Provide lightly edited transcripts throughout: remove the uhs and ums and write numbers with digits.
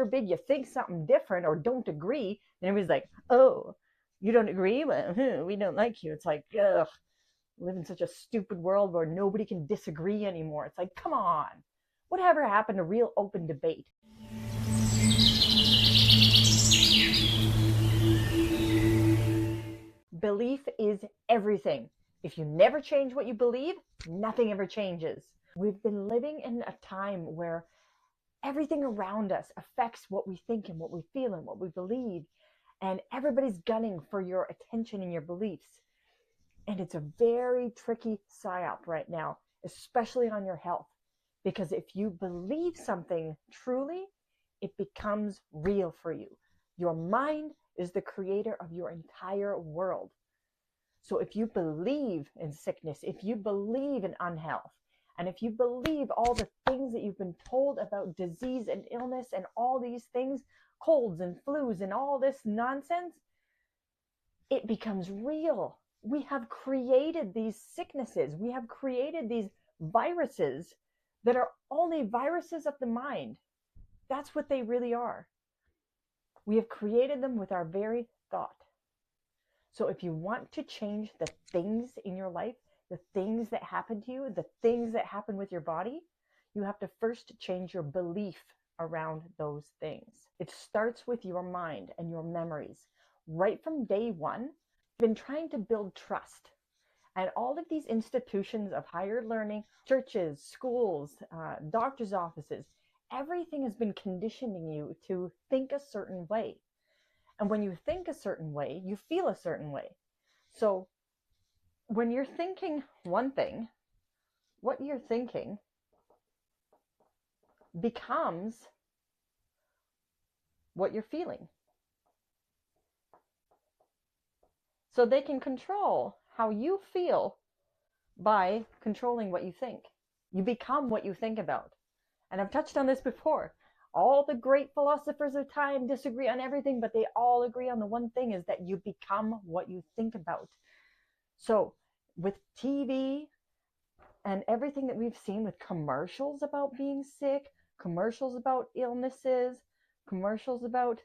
forbid you think something different or don't agree, and everybody's like, oh, you don't agree? Well, we don't like you. It's like, ugh, live in such a stupid world where nobody can disagree anymore. It's like, come on. Whatever happened to real open debate? Belief is everything. If you never change what you believe, nothing ever changes. We've been living in a time where everything around us affects what we think and what we feel and what we believe. And everybody's gunning for your attention and your beliefs. And it's a very tricky PSYOP right now, especially on your health. Because if you believe something truly, it becomes real for you. Your mind is the creator of your entire world. So if you believe in sickness, if you believe in unhealth, and if you believe all the things that you've been told about disease and illness and all these things, colds and flus and all this nonsense, it becomes real. We have created these sicknesses. We have created these viruses that are only viruses of the mind. That's what they really are. We have created them with our very thought. So if you want to change the things in your life, the things that happen to you, the things that happen with your body, you have to first change your belief around those things. It starts with your mind and your memories. Right from day one, I've been trying to build trust. And all of these institutions of higher learning, churches, schools, doctors' offices, everything has been conditioning you to think a certain way. And when you think a certain way, you feel a certain way. So when you're thinking one thing, what you're thinking becomes what you're feeling. So they can control how you feel by controlling what you think. You become what you think about. And I've touched on this before. All the great philosophers of time disagree on everything, but they all agree on the one thing, is that you become what you think about. So with TV and everything that we've seen with commercials about being sick, commercials about illnesses, commercials about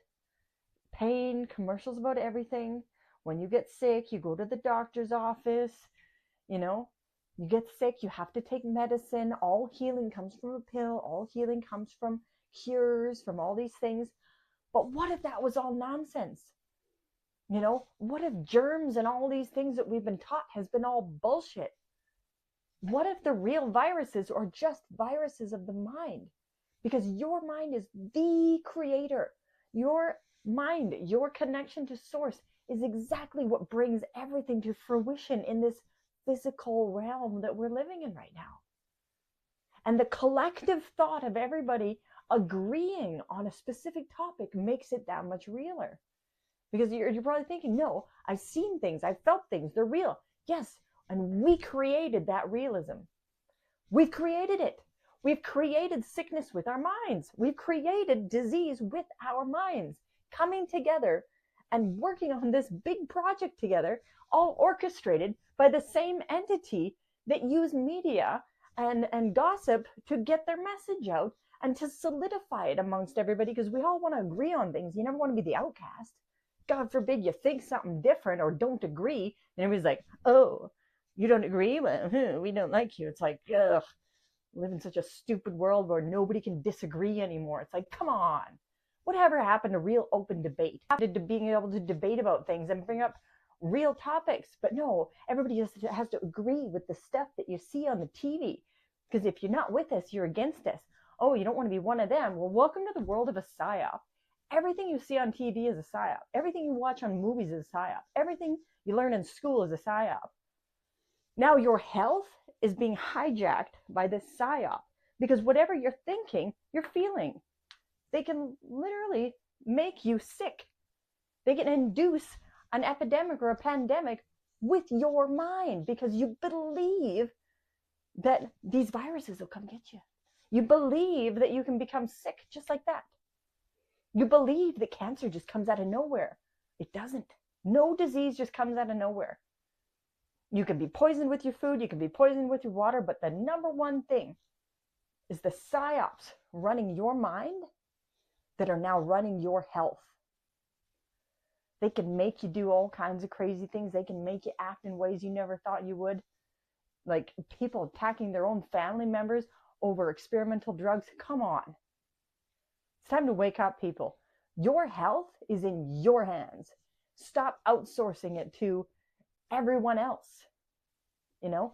pain, commercials about everything. When you get sick, you go to the doctor's office, you get sick, you have to take medicine. All healing comes from a pill. All healing comes from cures, from all these things. But what if that was all nonsense? What if germs and all these things that we've been taught has been all bullshit? What if the real viruses are just viruses of the mind? Because your mind is the creator. Your mind, your connection to source, is exactly what brings everything to fruition in this physical realm that we're living in right now. And the collective thought of everybody agreeing on a specific topic makes it that much realer. Because you're probably thinking, no, I've seen things, I've felt things, they're real. Yes, and we created that realism. We've created it. We've created sickness with our minds. We've created disease with our minds, coming together and working on this big project together, all orchestrated by the same entity that use media and gossip to get their message out and to solidify it amongst everybody, because we all want to agree on things. You never want to be the outcast. God forbid you think something different or don't agree, and everybody's like, oh, you don't agree? Well, we don't like you. It's like, ugh, live in such a stupid world where nobody can disagree anymore. It's like, come on. Whatever happened to real open debate? To being able to debate about things and bring up real topics. But no, everybody just has to agree with the stuff that you see on the TV. Because if you're not with us, you're against us. Oh, you don't want to be one of them. Well, welcome to the world of a PSYOP. Everything you see on TV is a PSYOP. Everything you watch on movies is a PSYOP. Everything you learn in school is a PSYOP. Now your health is being hijacked by this PSYOP. Because whatever you're thinking, you're feeling. They can literally make you sick. They can induce an epidemic or a pandemic with your mind, because you believe that these viruses will come get you. You believe that you can become sick just like that. You believe that cancer just comes out of nowhere. It doesn't. No disease just comes out of nowhere. You can be poisoned with your food, you can be poisoned with your water, but the number one thing is the PSYOPs running your mind that are now running your health. They can make you do all kinds of crazy things. They can make you act in ways you never thought you would. Like people attacking their own family members over experimental drugs. Come on. It's time to wake up, people. Your health is in your hands. Stop outsourcing it to everyone else. You know,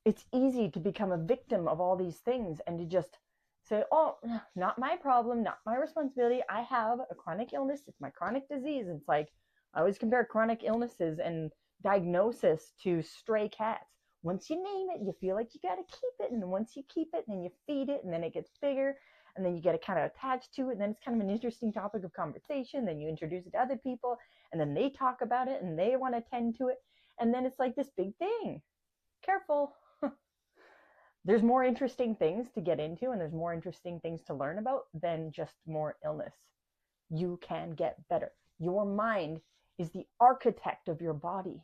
it's easy to become a victim of all these things and to just say, oh, not my problem, not my responsibility. I have a chronic illness. It's my chronic disease. It's like, I always compare chronic illnesses and diagnosis to stray cats. Once you name it, you feel like you got to keep it. And once you keep it, then you feed it, and then it gets bigger. And then you get kind of attached to it. And then it's kind of an interesting topic of conversation. Then you introduce it to other people, and then they talk about it, and they want to tend to it. And then it's like this big thing. Careful. There's more interesting things to get into, and there's more interesting things to learn about than just more illness. You can get better. Your mind is the architect of your body.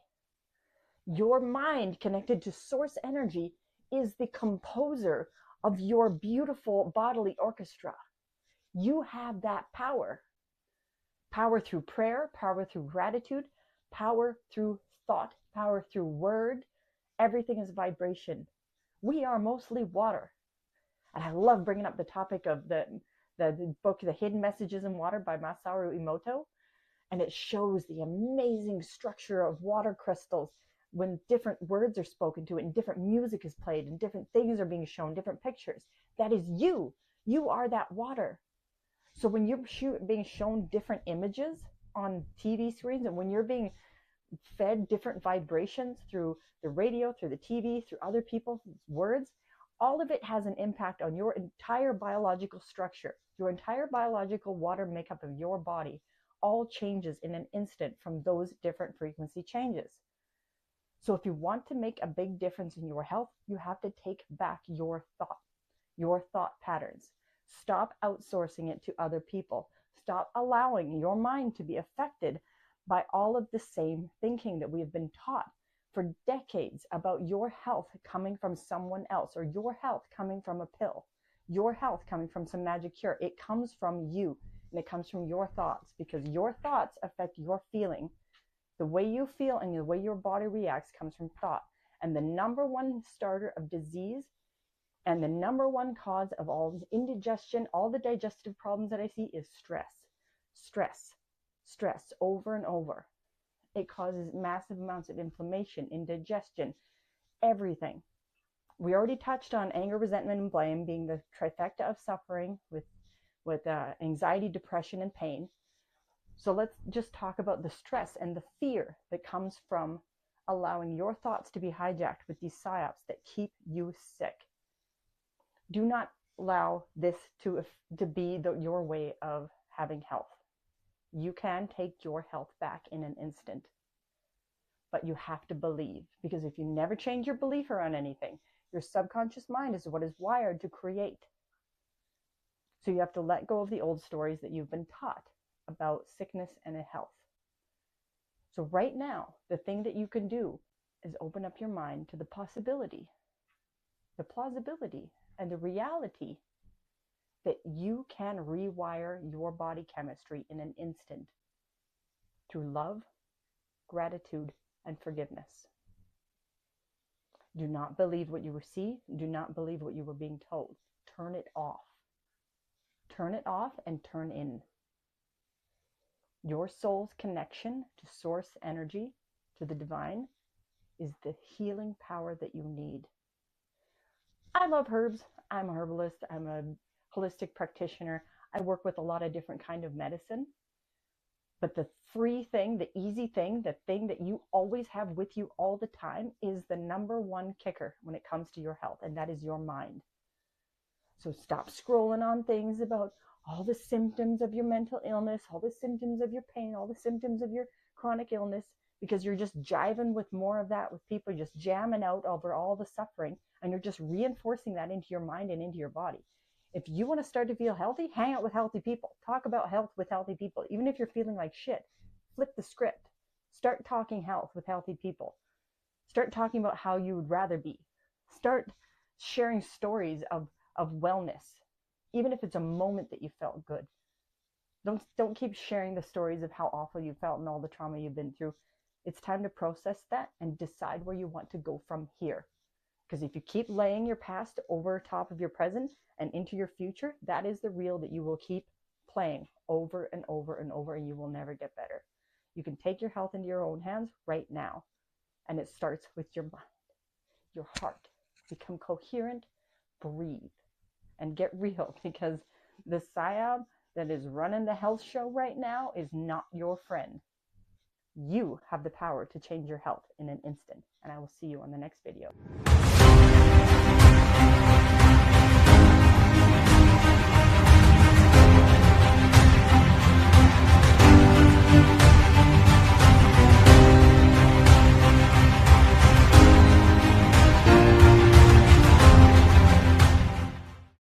Your mind, connected to source energy, is the composer of your beautiful bodily orchestra. You have that power. Power through prayer, power through gratitude, power through thought, power through word. Everything is vibration. We are mostly water. And I love bringing up the topic of the book, The Hidden Messages in Water by Masaru Emoto. And it shows the amazing structure of water crystals when different words are spoken to it and different music is played and different things are being shown, different pictures. That is you. You are that water. So when you're being shown different images on TV screens, and when you're being fed different vibrations through the radio, through the TV, through other people's words, all of it has an impact on your entire biological structure. Your entire biological water makeup of your body all changes in an instant from those different frequency changes. So if you want to make a big difference in your health, you have to take back your thought patterns. Stop outsourcing it to other people. Stop allowing your mind to be affected by all of the same thinking that we have been taught for decades about your health coming from someone else, or your health coming from a pill, your health coming from some magic cure. It comes from you, and it comes from your thoughts, because your thoughts affect your feeling. The way you feel and the way your body reacts comes from thought. And the number one starter of disease and the number one cause of all indigestion, all the digestive problems that I see, is stress. Stress over and over. It causes massive amounts of inflammation, indigestion, everything. We already touched on anger, resentment, and blame being the trifecta of suffering with anxiety, depression, and pain. So let's just talk about the stress and the fear that comes from allowing your thoughts to be hijacked with these PSYOPs that keep you sick. Do not allow this to be your way of having health. You can take your health back in an instant, but you have to believe, because if you never change your belief around anything, your subconscious mind is what is wired to create. So you have to let go of the old stories that you've been taught about sickness and health. So right now, the thing that you can do is open up your mind to the possibility, the plausibility, and the reality that you can rewire your body chemistry in an instant through love, gratitude, and forgiveness. Do not believe what you see. Do not believe what you were being told. Turn it off. Turn it off and turn in. Your soul's connection to source energy, to the divine, is the healing power that you need. I love herbs. I'm a herbalist. I'm a holistic practitioner. I work with a lot of different kinds of medicine. But the free thing, the easy thing, the thing that you always have with you all the time is the number one kicker when it comes to your health, and that is your mind. So stop scrolling on things about all the symptoms of your mental illness, all the symptoms of your pain, all the symptoms of your chronic illness, because you're just jiving with more of that, with people just jamming out over all the suffering, and you're just reinforcing that into your mind and into your body. If you want to start to feel healthy, hang out with healthy people. Talk about health with healthy people. Even if you're feeling like shit, flip the script. Start talking health with healthy people. Start talking about how you would rather be. Start sharing stories of wellness even if it's a moment that you felt good. Don't keep sharing the stories of how awful you felt and all the trauma you've been through. It's time to process that and decide where you want to go from here. Because if you keep laying your past over top of your present and into your future, that is the reel that you will keep playing over and over and over, and you will never get better. You can take your health into your own hands right now. And it starts with your mind, your heart. Become coherent, breathe, and get real, because the PSYOP that is running the health show right now is not your friend. You have the power to change your health in an instant, and I will see you on the next video.